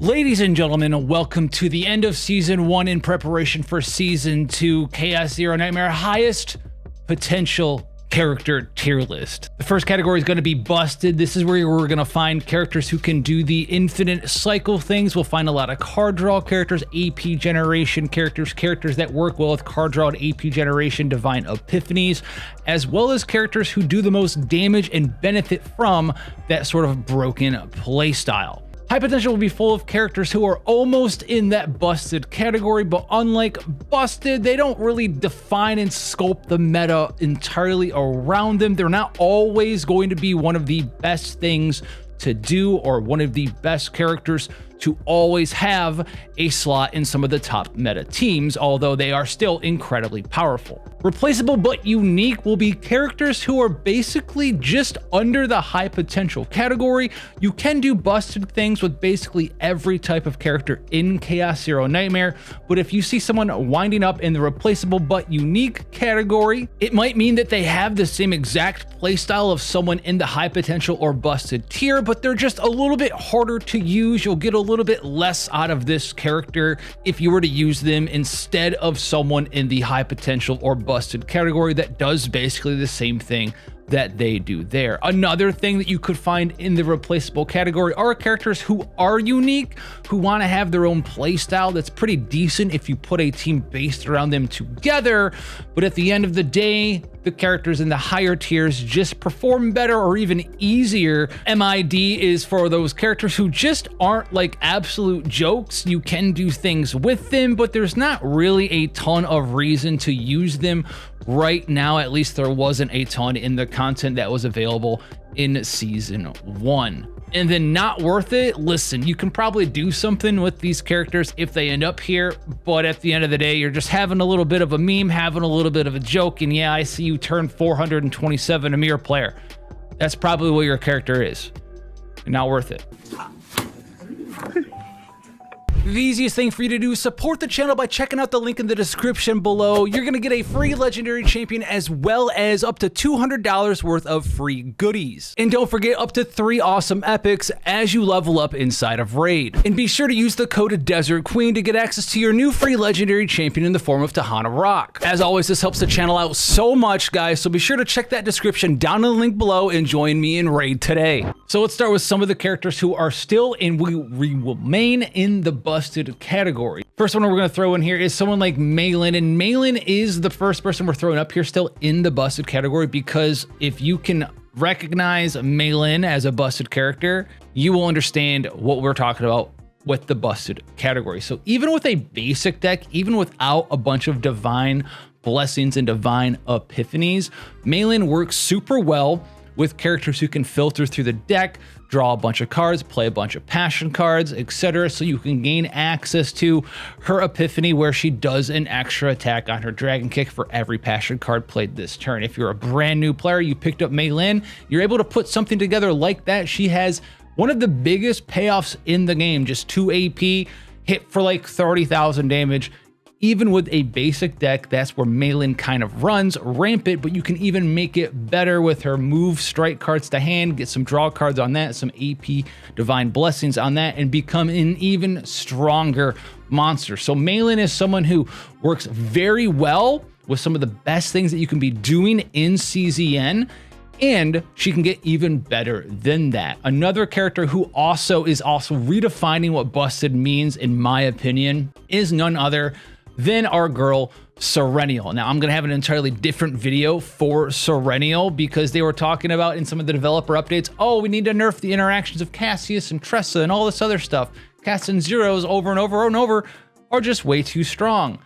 Ladies and gentlemen, welcome to the end of Season 1 in preparation for Season 2 Chaos Zero Nightmare highest potential character tier list. The first category is going to be busted. This is where we're going to find characters who can do the infinite cycle things. We'll find a lot of card draw characters, AP generation characters, characters that work well with card draw and AP generation, divine epiphanies, as well as characters who do the most damage and benefit from that sort of broken playstyle. High potential will be full of characters who are almost in that busted category, but unlike busted, they don't really define and sculpt the meta entirely around them. They're not always going to be one of the best things to do or one of the best characters to always have a slot in some of the top meta teams, although they are still incredibly powerful. Replaceable but unique will be characters who are basically just under the high potential category. You can do busted things with basically every type of character in Chaos Zero Nightmare, but if you see someone winding up in the replaceable but unique category, it might mean that they have the same exact playstyle of someone in the high potential or busted tier, but they're just a little bit harder to use. You'll get a little bit less out of this character if you were to use them instead of someone in the high potential or busted category that does basically the same thing that they do there. Another thing that you could find in the replaceable category are characters who are unique, who want to have their own play style that's pretty decent if you put a team based around them together, but at the end of the day, the characters in the higher tiers just perform better or even easier. MID is for those characters who just aren't like absolute jokes. You can do things with them, but there's not really a ton of reason to use them right now. At least there wasn't a ton in the content that was available in Season 1. And then not worth it. Listen, you can probably do something with these characters if they end up here, but at the end of the day, you're just having a little bit of a meme, having a little bit of a joke, and yeah, I see you turn 427 a mirror player. That's probably what your character is. Not worth it. The easiest thing for you to do is support the channel by checking out the link in the description below. You're going to get a free legendary champion as well as up to $200 worth of free goodies. And don't forget up to 3 awesome epics as you level up inside of Raid. And be sure to use the code Desert Queen to get access to your new free legendary champion in the form of Tahana Rock. As always, this helps the channel out so much, guys, so be sure to check that description down in the link below and join me in Raid today. So let's start with some of the characters who are still and will remain in the busted category. First one we're going to throw in here is someone like Malin, and Malin is the first person we're throwing up here still in the busted category, because if you can recognize Malin as a busted character, you will understand what we're talking about with the busted category. So even with a basic deck, even without a bunch of divine blessings and divine epiphanies, Malin works super well with characters who can filter through the deck, draw a bunch of cards, play a bunch of passion cards, etc. So you can gain access to her epiphany where she does an extra attack on her dragon kick for every passion card played this turn. If you're a brand new player, you picked up Malin, you're able to put something together like that. She has one of the biggest payoffs in the game, just 2 AP, hit for like 30,000 damage. Even with a basic deck, that's where Malin kind of runs rampant, but you can even make it better with her move strike cards to hand, get some draw cards on that, some AP divine blessings on that, and become an even stronger monster. So Malin is someone who works very well with some of the best things that you can be doing in CZN, and she can get even better than that. Another character who is also redefining what busted means, in my opinion, is none other than our girl Serenial. Now I'm gonna have an entirely different video for Serenial because they were talking about in some of the developer updates, oh, we need to nerf the interactions of Cassius and Tressa and all this other stuff. Casting zeros over and over and over are just way too strong.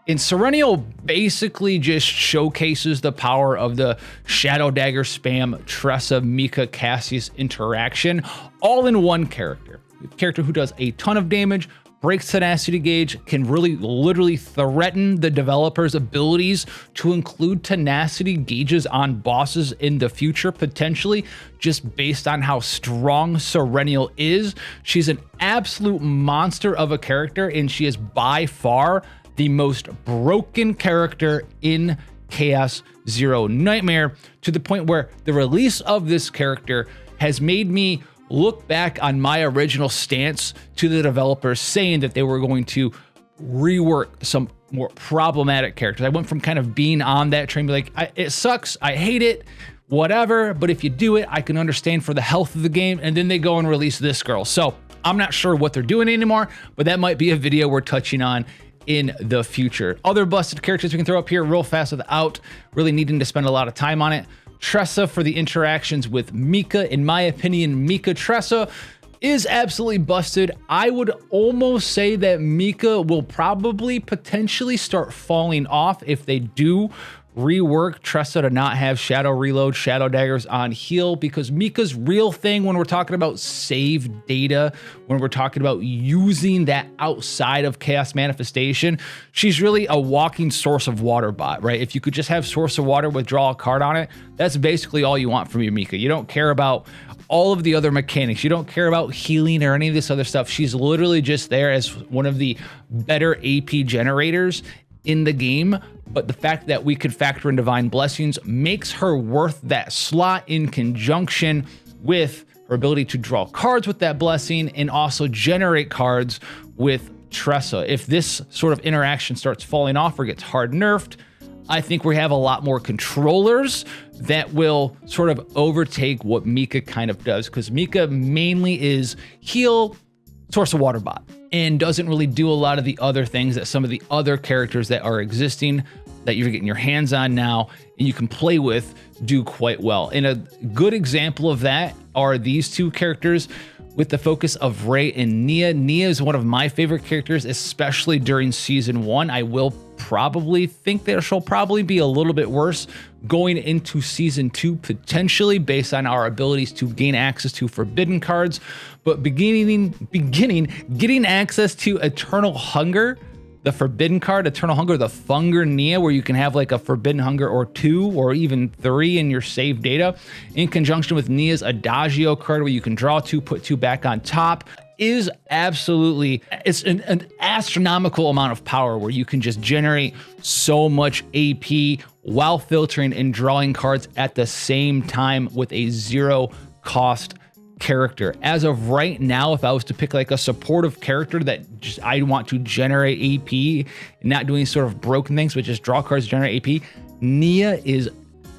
And Serenial basically just showcases the power of the Shadow Dagger spam Tressa, Mika, Cassius interaction all in one character. A character who does a ton of damage, breaks tenacity gauge, can really literally threaten the developer's abilities to include tenacity gauges on bosses in the future, potentially, just based on how strong Serenial is. She's an absolute monster of a character, and she is by far the most broken character in Chaos Zero Nightmare, to the point where the release of this character has made me look back on my original stance to the developers saying that they were going to rework some more problematic characters. I went from kind of being on that train, be like, it sucks, I hate it, whatever, but if you do it, I can understand for the health of the game. And then they go and release this girl. So I'm not sure what they're doing anymore, but that might be a video we're touching on in the future. Other busted characters we can throw up here real fast without really needing to spend a lot of time on it. Tressa for the interactions with Mika. In my opinion, Mika Tressa is absolutely busted. I would almost say that Mika will probably potentially start falling off if they do rework Tressa to not have shadow reload, shadow daggers on heal, because Mika's real thing when we're talking about save data, when we're talking about using that outside of chaos manifestation, she's really a walking source of water bot, right? If you could just have source of water, withdraw a card on it, that's basically all you want from your Mika. You don't care about all of the other mechanics. You don't care about healing or any of this other stuff. She's literally just there as one of the better AP generators in the game, but the fact that we could factor in Divine Blessings makes her worth that slot in conjunction with her ability to draw cards with that blessing and also generate cards with Tressa. If this sort of interaction starts falling off or gets hard nerfed, I think we have a lot more controllers that will sort of overtake what Mika kind of does, because Mika mainly is heal, source of water bot, and doesn't really do a lot of the other things that some of the other characters that are existing that you're getting your hands on now and you can play with do quite well. And a good example of that are these two characters with the focus of Ray and Nia. Nia is one of my favorite characters, especially during season 1. I will probably think that she'll probably be a little bit worse going into season 2, potentially based on our abilities to gain access to forbidden cards. But getting access to Eternal Hunger, the forbidden card, Eternal Hunger, the Funger Nia, where you can have like a forbidden hunger or 2 or even 3 in your save data, in conjunction with Nia's Adagio card, where you can draw 2, put 2 back on top, is absolutely, it's an astronomical amount of power where you can just generate so much AP while filtering and drawing cards at the same time with a 0 cost character. As of right now, if I was to pick like a supportive character that just I want to generate AP, not doing sort of broken things, but just draw cards, generate AP, Nia is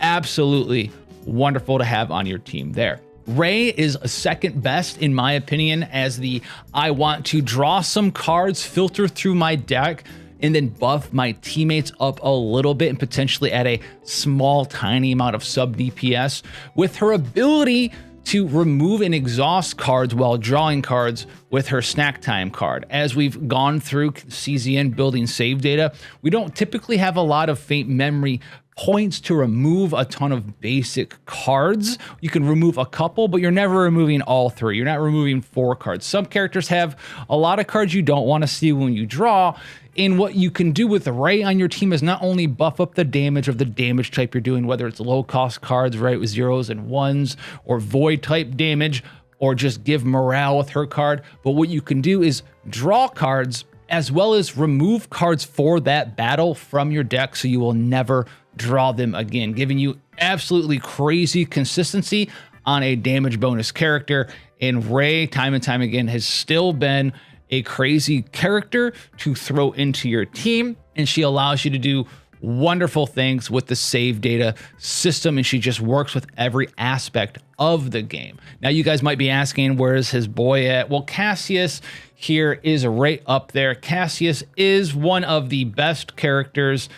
absolutely wonderful to have on your team there. Ray is second best in my opinion as the I want to draw some cards, filter through my deck, and then buff my teammates up a little bit and potentially add a small, tiny amount of sub DPS with her ability to remove and exhaust cards while drawing cards with her snack time card. As we've gone through CZN building save data, we don't typically have a lot of faint memory points to remove a ton of basic cards. You can remove a couple, but you're never removing all 3. You're not removing 4 cards. Some characters have a lot of cards you don't want to see when you draw. And what you can do with Ray on your team is not only buff up the damage of the damage type you're doing, whether it's low cost cards, right, with 0s and 1s, or void type damage, or just give morale with her card, but what you can do is draw cards as well as remove cards for that battle from your deck so you will never draw them again, giving you absolutely crazy consistency on a damage bonus character. And Ray, time and time again, has still been a crazy character to throw into your team, and she allows you to do wonderful things with the save data system, and she just works with every aspect of the game. Now you guys might be asking, where's his boy at? Well, Cassius here is right up there. Cassius is one of the best characters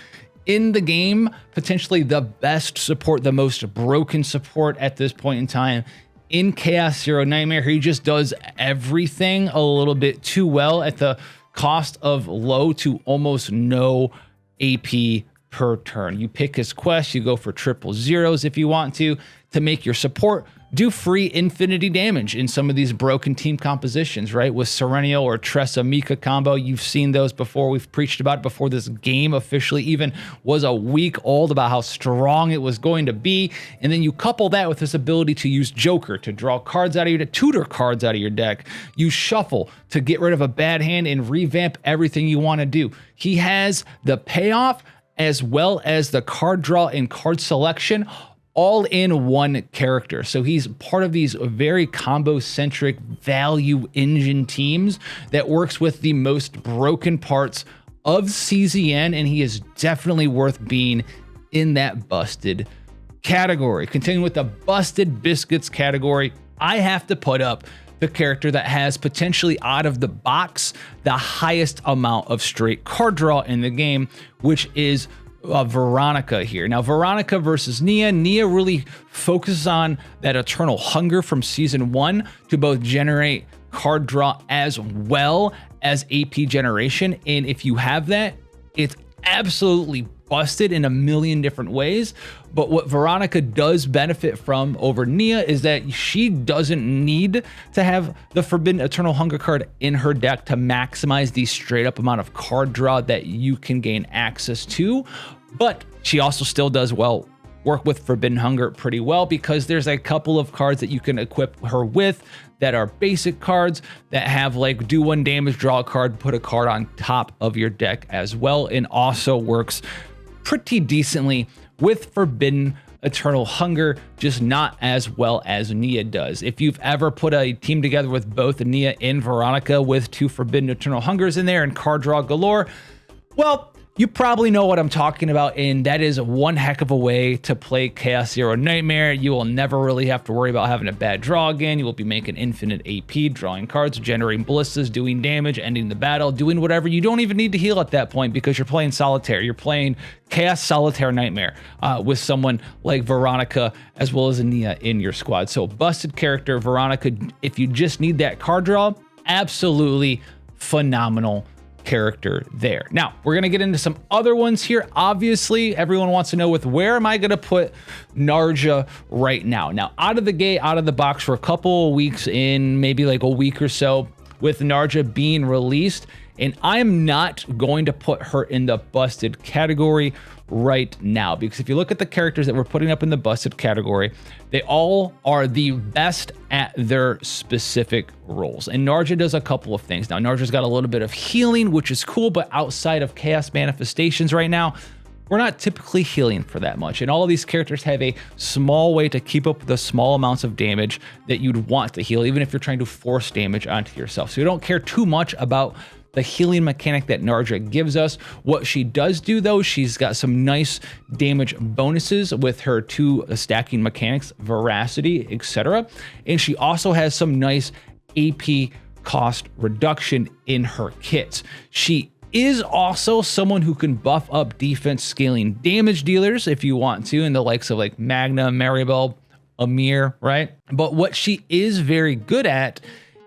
in the game, potentially the best support, the most broken support at this point in time in Chaos Zero Nightmare. He just does everything a little bit too well at the cost of low to almost no AP per turn. You pick his quest, you go for 000s if you want to make your support do free infinity damage in some of these broken team compositions, right? With Serennial or Tressa Mika combo, you've seen those before. We've preached about it before this game officially even was a week old about how strong it was going to be. And then you couple that with this ability to use Joker to draw cards out of your deck, tutor cards out of your deck, use Shuffle to get rid of a bad hand and revamp everything you want to do. He has the payoff as well as the card draw and card selection all in one character. So he's part of these very combo-centric value engine teams that works with the most broken parts of CZN, and he is definitely worth being in that busted category. Continuing with the busted biscuits category, I have to put up the character that has potentially out of the box the highest amount of straight card draw in the game, which is Veronica here. Now, Veronica versus Nia. Nia really focuses on that eternal hunger from season 1 to both generate card draw as well as AP generation. And if you have that, it's absolutely busted in a million different ways. But what Veronica does benefit from over Nia is that she doesn't need to have the Forbidden Eternal Hunger card in her deck to maximize the straight up amount of card draw that you can gain access to. But she also still does work with Forbidden Hunger pretty well, because there's a couple of cards that you can equip her with that are basic cards that have like do 1 damage, draw a card, put a card on top of your deck as well, and also works pretty decently with Forbidden Eternal Hunger, just not as well as Nia does. If you've ever put a team together with both Nia and Veronica with 2 Forbidden Eternal Hungers in there and card draw galore, well, you probably know what I'm talking about, and that is one heck of a way to play Chaos Zero Nightmare. You will never really have to worry about having a bad draw again. You will be making infinite AP, drawing cards, generating ballistas, doing damage, ending the battle, doing whatever. You don't even need to heal at that point because you're playing Solitaire. You're playing Chaos Solitaire Nightmare with someone like Veronica as well as Nia in your squad. So busted character, Veronica, if you just need that card draw, absolutely phenomenal character there. Now we're gonna get into some other ones here. Obviously, everyone wants to know where am I gonna put Narja right now? Now, out of the gate, out of the box for a couple of weeks in, maybe like a week or so, with Narja being released, and I am not going to put her in the busted category right now, because if you look at the characters that we're putting up in the busted category, they all are the best at their specific roles. And Narja does a couple of things. Now, Narja's got a little bit of healing, which is cool, but outside of chaos manifestations right now, we're not typically healing for that much. And all of these characters have a small way to keep up the small amounts of damage that you'd want to heal, even if you're trying to force damage onto yourself. So you don't care too much about the healing mechanic that Narja gives us. What she does do, though, she's got some nice damage bonuses with her 2 stacking mechanics, veracity, etc. And she also has some nice AP cost reduction in her kits. She is also someone who can buff up defense scaling damage dealers if you want to, in the likes of like Magna, Maribel, Amir, right? But what she is very good at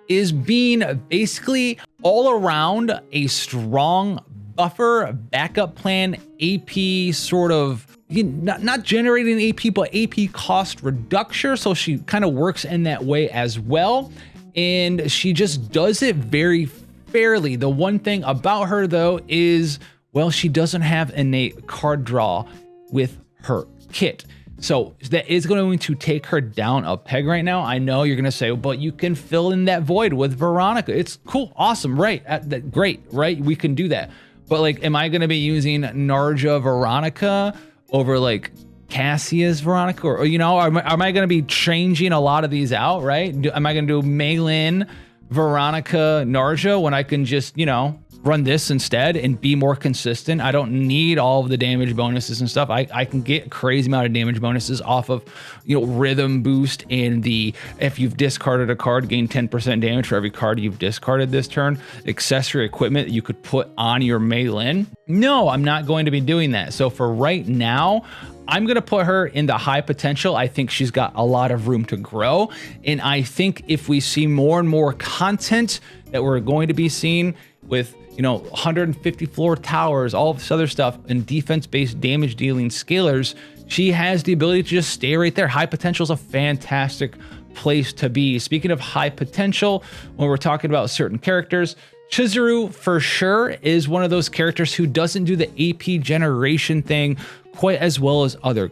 is being basically all around a strong buffer, backup plan, AP sort of, not generating AP, but AP cost reduction. So she kind of works in that way as well. And she just does it very fairly. The one thing about her, though, is, well, she doesn't have innate card draw with her kit. So that is going to take her down a peg right now. I know you're going to say, but you can fill in that void with Veronica. It's cool. Awesome. Right. Great. Right. We can do that. But like, am I going to be using Narja Veronica over like Cassia's Veronica? Or you know, am I going to be changing a lot of these out? Right. Am I going to do Maylin, Veronica, Narja when I can just, you know, run this instead and be more consistent? I don't need all of the damage bonuses and stuff. I can get a crazy amount of damage bonuses off of, you know, rhythm boost and the, if you've discarded a card, gain 10% damage for every card you've discarded this turn, accessory equipment that you could put on your Maylin. No, I'm not going to be doing that. So for right now, I'm going to put her in the high potential. I think she's got a lot of room to grow. And I think if we see more and more content that we're going to be seeing with, you know, 150 floor towers, all of this other stuff, and defense-based damage dealing scalers, she has the ability to just stay right there. High potential is a fantastic place to be. Speaking of high potential, when we're talking about certain characters, Chizuru for sure is one of those characters who doesn't do the AP generation thing quite as well as other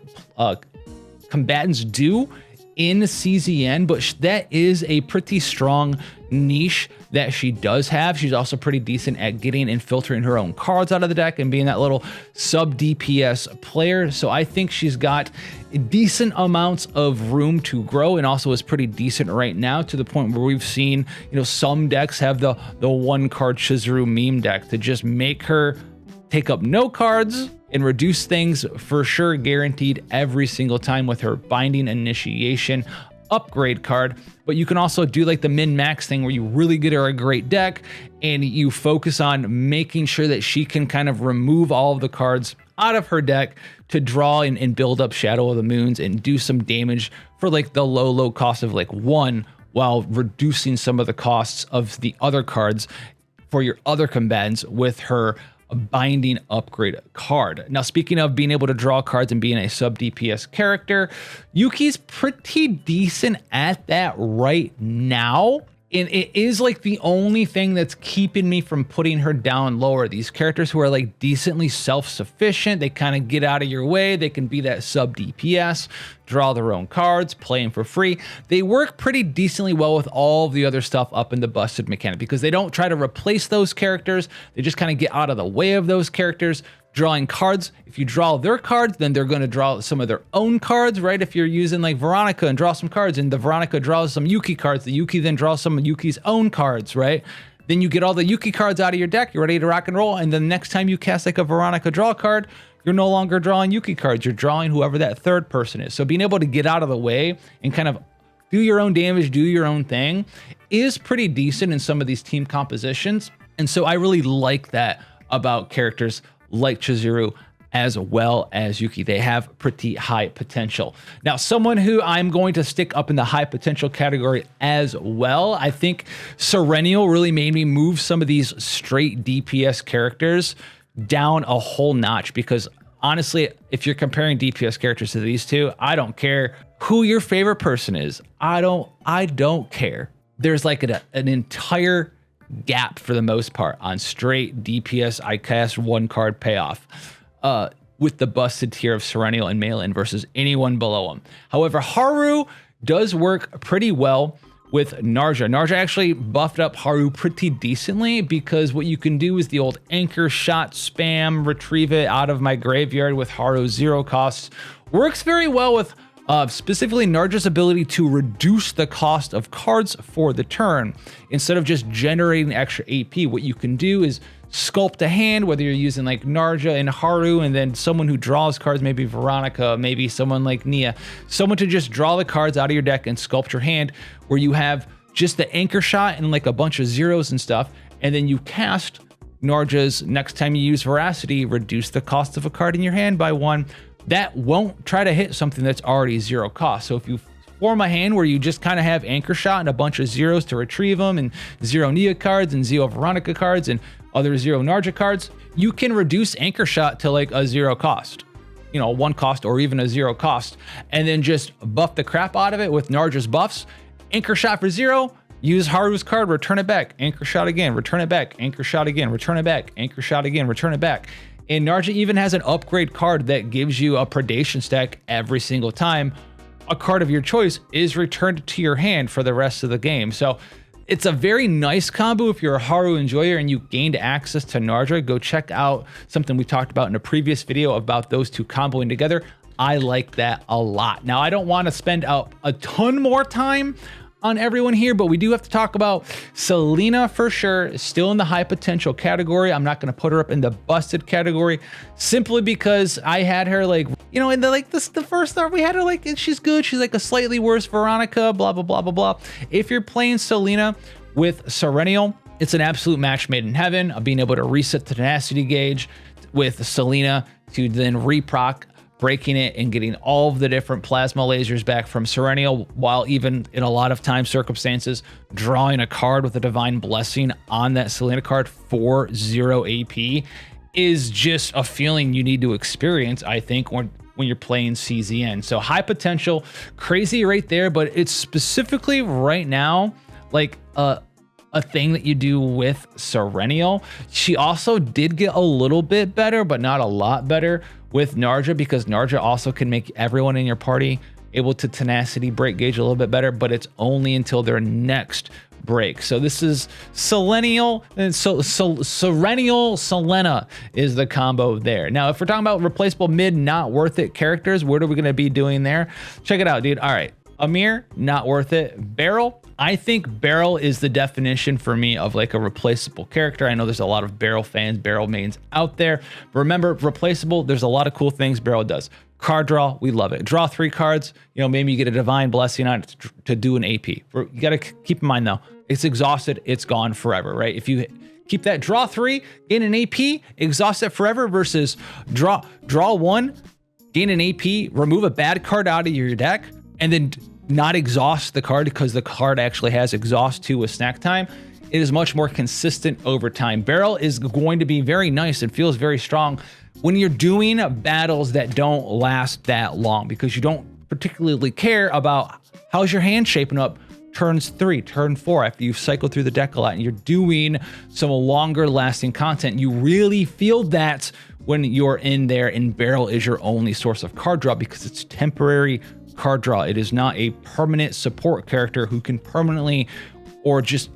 combatants do. in CZN, but that is a pretty strong niche that she does have. She's also pretty decent at getting and filtering her own cards out of the deck and being that little sub DPS player. So I think she's got decent amounts of room to grow, and also is pretty decent right now, to the point where we've seen, you know, some decks have the one card Chizuru meme deck to just make her take up no cards and reduce things for sure, guaranteed every single time with her Binding Initiation upgrade card. But you can also do like the min-max thing, where you really get her a great deck and you focus on making sure that she can kind of remove all of the cards out of her deck to draw and build up Shadow of the Moons and do some damage for like the low cost of like 1, while reducing some of the costs of the other cards for your other combatants with her Binding upgrade card. Now, speaking of being able to draw cards and being a sub DPS character, Yuki's pretty decent at that right now. And it is like the only thing that's keeping me from putting her down lower. These characters who are like decently self-sufficient, they kind of get out of your way. They can be that sub DPS, draw their own cards, play them for free. They work pretty decently well with all of the other stuff up in the busted mechanic, because they don't try to replace those characters. They just kind of get out of the way of those characters. Drawing cards, if you draw their cards, then they're going to draw some of their own cards, right? If you're using like Veronica and draw some cards, and the Veronica draws some Yuki cards, the Yuki then draws some of Yuki's own cards, right? Then you get all the Yuki cards out of your deck, you're ready to rock and roll, and the next time you cast like a Veronica draw card, you're no longer drawing Yuki cards, you're drawing whoever that third person is. So being able to get out of the way and kind of do your own damage, do your own thing, is pretty decent in some of these team compositions. And so I really like that about characters like Chizuru as well as Yuki. They have pretty high potential. Now, someone who I'm going to stick up in the high potential category as well, I think Serenial really made me move some of these straight DPS characters down a whole notch, because honestly, if you're comparing DPS characters to these two, I don't care who your favorite person is. I don't care. There's like an entire gap for the most part on straight DPS. I cast 1 card payoff with the busted tier of Serenial and Malin versus anyone below him. However, Haru does work pretty well with Narja. Narja actually buffed up Haru pretty decently, because what you can do is the old anchor shot spam, retrieve it out of my graveyard with Haru's 0 costs. Works very well with specifically Narja's ability to reduce the cost of cards for the turn. Instead of just generating extra AP, what you can do is sculpt a hand, whether you're using like Narja and Haru, and then someone who draws cards, maybe Veronica, maybe someone like Nia, someone to just draw the cards out of your deck and sculpt your hand, where you have just the anchor shot and like a bunch of zeros and stuff, and then you cast Narja's next time you use Veracity, reduce the cost of a card in your hand by 1. That won't try to hit something that's already 0 cost. So if you form a hand where you just kind of have anchor shot and a bunch of zeros to retrieve them, and 0 Nia cards and 0 Veronica cards and other 0 Narja cards, you can reduce anchor shot to like a 0 cost, you know, 1 cost or even a 0 cost, and then just buff the crap out of it with Narja's buffs. Anchor shot for 0, use Haru's card, return it back, anchor shot again, return it back, anchor shot again, return it back, anchor shot again, return it back. And Narja even has an upgrade card that gives you a predation stack every single time a card of your choice is returned to your hand for the rest of the game. So it's a very nice combo if you're a Haru enjoyer and you gained access to Narja. Go check out something we talked about in a previous video about those two comboing together. I like that a lot. Now, I don't want to spend out a ton more time on everyone here, but we do have to talk about Selena for sure, still in the high potential category. I'm not going to put her up in the busted category simply because I had her like, you know, in the the first start we had her like, she's good. She's like a slightly worse Veronica, blah, blah, blah, blah, blah. If you're playing Selena with Serenial, it's an absolute match made in heaven of being able to reset the tenacity gauge with Selena to then reproc, breaking it and getting all of the different plasma lasers back from Serenial, while even in a lot of time circumstances drawing a card with a divine blessing on that Selena card for 0 AP is just a feeling you need to experience, I think, when you're playing CZN. So high potential, crazy right there, but it's specifically right now like a thing that you do with Serenial. She also did get a little bit better, but not a lot better with Narja, because Narja also can make everyone in your party able to tenacity break gauge a little bit better, but it's only until their next break. So this is Selenial and Serenial Selena is the combo there. Now, if we're talking about replaceable mid, not worth it characters, what are we going to be doing there? Check it out, dude. All right. Amir, not worth it. Beryl, I think Beryl is the definition for me of like a replaceable character. I know there's a lot of Beryl fans, Beryl mains out there. But remember, replaceable, there's a lot of cool things Beryl does. Card draw, we love it. Draw 3 cards, you know, maybe you get a divine blessing on it to do an AP. You got to keep in mind though, it's exhausted, it's gone forever, right? If you keep that draw 3, gain an AP, exhaust it forever versus draw 1, gain an AP, remove a bad card out of your deck, and then not exhaust the card because the card actually has exhaust 2 with snack time. It is much more consistent over time. Beryl is going to be very nice and feels very strong when you're doing battles that don't last that long because you don't particularly care about how's your hand shaping up turns 3, turn 4 after you've cycled through the deck a lot and you're doing some longer lasting content. You really feel that when you're in there and Beryl is your only source of card draw because it's temporary card draw. It is not a permanent support character who can permanently or just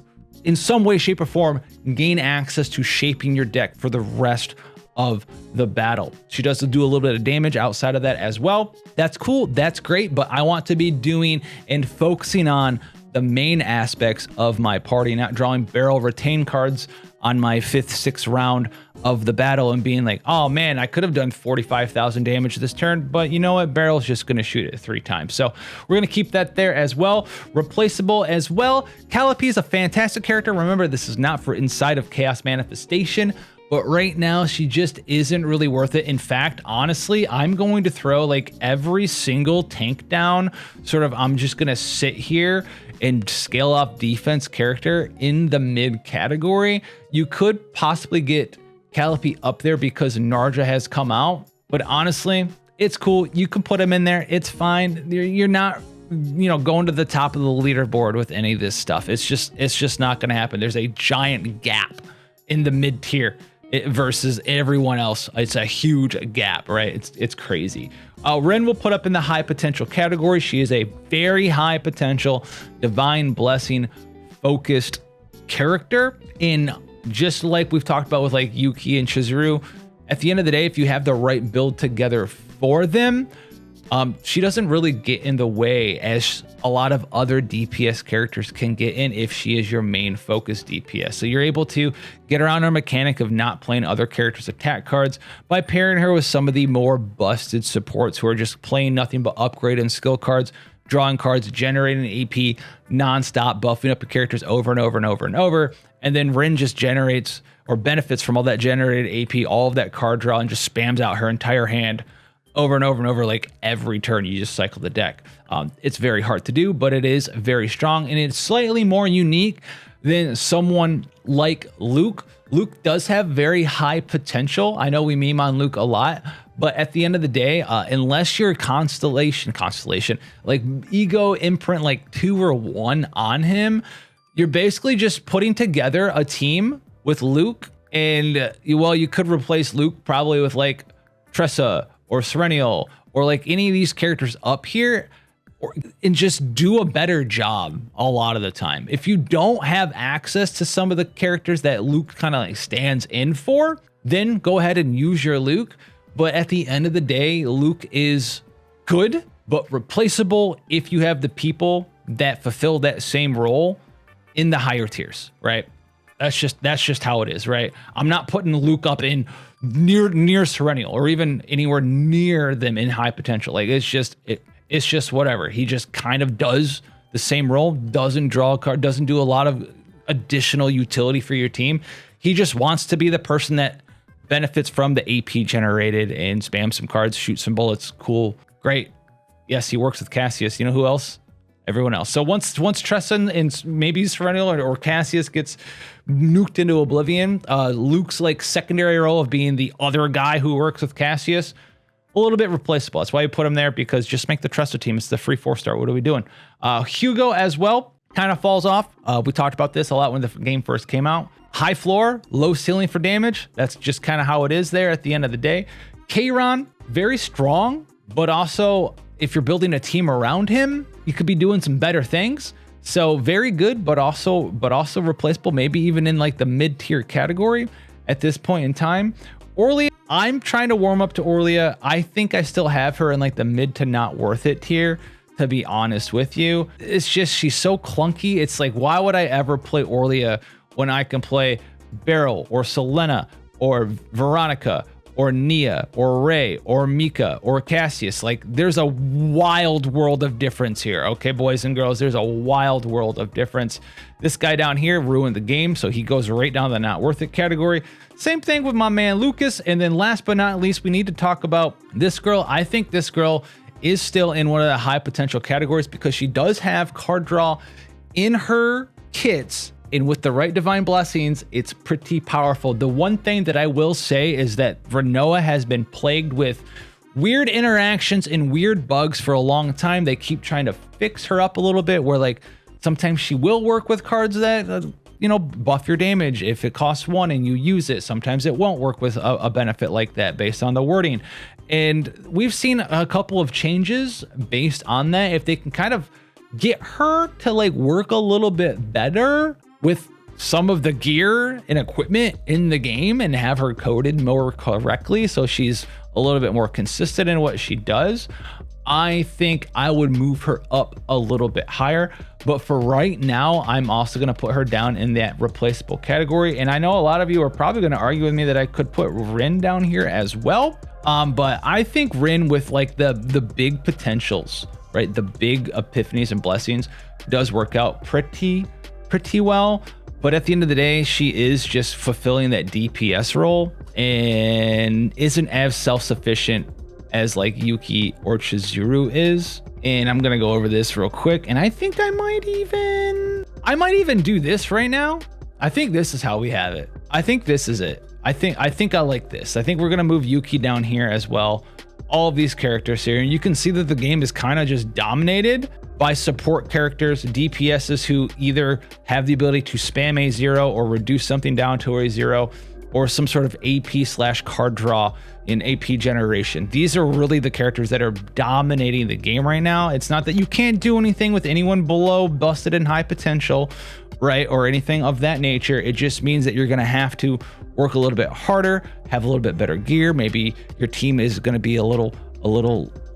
in some way, shape, or form gain access to shaping your deck for the rest of the battle. She does do a little bit of damage outside of that as well. That's cool, that's great, but I want to be doing and focusing on the main aspects of my party, not drawing Beryl retain cards on my 5th, 6th round of the battle and being like, oh man, I could have done 45,000 damage this turn, but you know what? Beryl's just going to shoot it 3 times. So we're going to keep that there as well. Replaceable as well. Calliope is a fantastic character. Remember, this is not for inside of Chaos Manifestation, but right now she just isn't really worth it. In fact, honestly, I'm going to throw like every single tank down. I'm just going to sit here and scale up defense character in the mid category. You could possibly get Calliope up there because Narja has come out, but honestly, it's cool. You can put him in there. It's fine. You're not, you know, going to the top of the leaderboard with any of this stuff. It's just not going to happen. There's a giant gap in the mid tier versus everyone else. It's a huge gap, right? It's crazy. Ren will put up in the high potential category. She is a very high potential divine blessing focused character. In just like we've talked about with like Yuki and Chizuru, at the end of the day, if you have the right build together for them, she doesn't really get in the way as a lot of other DPS characters can get in if she is your main focus DPS. So you're able to get around her mechanic of not playing other characters' attack cards by pairing her with some of the more busted supports who are just playing nothing but upgrade and skill cards, drawing cards, generating AP nonstop, buffing up your characters over and over and over and over. And then Rin just generates or benefits from all that generated AP, all of that card draw, and just spams out her entire hand over and over and over, like every turn you just cycle the deck. It's very hard to do, but it is very strong, and it's slightly more unique than someone like Luke. Luke does have very high potential. I know we meme on Luke a lot, but at the end of the day, unless you're constellation, like ego imprint like 2 or 1 on him, you're basically just putting together a team with Luke, and well, you could replace Luke probably with like Tressa or Serenial or like any of these characters up here, and just do a better job a lot of the time. If you don't have access to some of the characters that Luke kind of like stands in for, then go ahead and use your Luke. But at the end of the day, Luke is good, but replaceable if you have the people that fulfill that same role in the higher tiers, right? That's just how it is, right? I'm not putting Luke up in near Serenial or even anywhere near them in high potential. Like it's just whatever. He just kind of does the same role, doesn't draw a card, doesn't do a lot of additional utility for your team. He just wants to be the person that benefits from the AP generated and spam some cards, shoot some bullets. Cool, great. Yes, he works with Cassius. You know who else? Everyone else. So once Tressa and maybe Serenial or Cassius gets nuked into oblivion, Luke's like secondary role of being the other guy who works with Cassius, a little bit replaceable. That's why you put him there, because just make the Tressa team. It's the free 4-star. What are we doing? Hugo as well kind of falls off. We talked about this a lot when the game first came out. High floor, low ceiling for damage. That's just kind of how it is there at the end of the day. Kayron, very strong, but also if you're building a team around him, you could be doing some better things. So very good, but also replaceable, maybe even in like the mid-tier category at this point in time. Orlia, I'm trying to warm up to Orlia. I think I still have her in like the mid to not worth it tier, to be honest with you. It's just, she's so clunky. It's like, why would I ever play Orlia when I can play Beryl or Selena or Veronica or Nia or Ray or Mika or Cassius? Like, there's a wild world of difference here. Okay, boys and girls, there's a wild world of difference. This guy down here ruined the game, so he goes right down the not worth it category. Same thing with my man Lucas. And then last but not least, we need to talk about this girl. I think this girl is still in one of the high potential categories because she does have card draw in her kits. And with the right divine blessings, it's pretty powerful. The one thing that I will say is that Renoa has been plagued with weird interactions and weird bugs for a long time. They keep trying to fix her up a little bit, where like sometimes she will work with cards that you know, buff your damage if it costs 1 and you use it. Sometimes it won't work with a benefit like that based on the wording. And we've seen a couple of changes based on that. If they can kind of get her to like work a little bit better with some of the gear and equipment in the game and have her coded more correctly, so she's a little bit more consistent in what she does, I think I would move her up a little bit higher. But for right now, I'm also going to put her down in that replaceable category. And I know a lot of you are probably going to argue with me that I could put Rin down here as well. But I think Rin, with like the big potentials, right, the big epiphanies and blessings, does work out pretty well. But at the end of the day, she is just fulfilling that DPS role and isn't as self-sufficient as like Yuki or Chizuru is. And I'm gonna go over this real quick, and I think I might even do this right now. I think this is how we have it. I think this is it. I think I like this. I think we're gonna move Yuki down here as well. All of these characters here, and you can see that the game is kind of just dominated by support characters, DPSs who either have the ability to spam a 0 or reduce something down to a 0, or some sort of AP/card draw in AP generation. These are really the characters that are dominating the game right now. It's not that you can't do anything with anyone below busted in high potential, right, or anything of that nature. It just means that you're gonna have to work a little bit harder, have a little bit better gear. Maybe your team is gonna be a little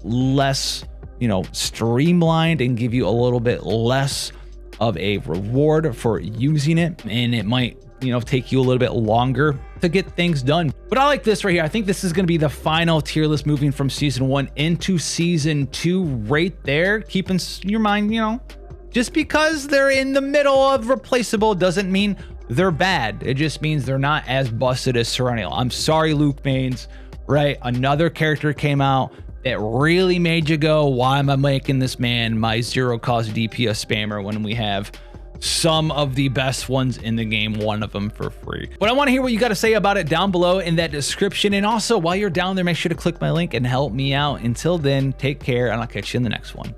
less, you know, streamlined and give you a little bit less of a reward for using it. And it might, you know, take you a little bit longer to get things done. But I like this right here. I think this is going to be the final tier list moving from season 1 into season 2 right there. Keep in your mind, you know, just because they're in the middle of replaceable doesn't mean they're bad. It just means they're not as busted as Serenial. I'm sorry, Luke Mains, right? Another character came out that really made you go, why am I making this man my 0-cost DPS spammer when we have some of the best ones in the game, one of them for free? But I want to hear what you got to say about it down below in that description. And also, while you're down there, make sure to click my link and help me out. Until then, take care, and I'll catch you in the next one.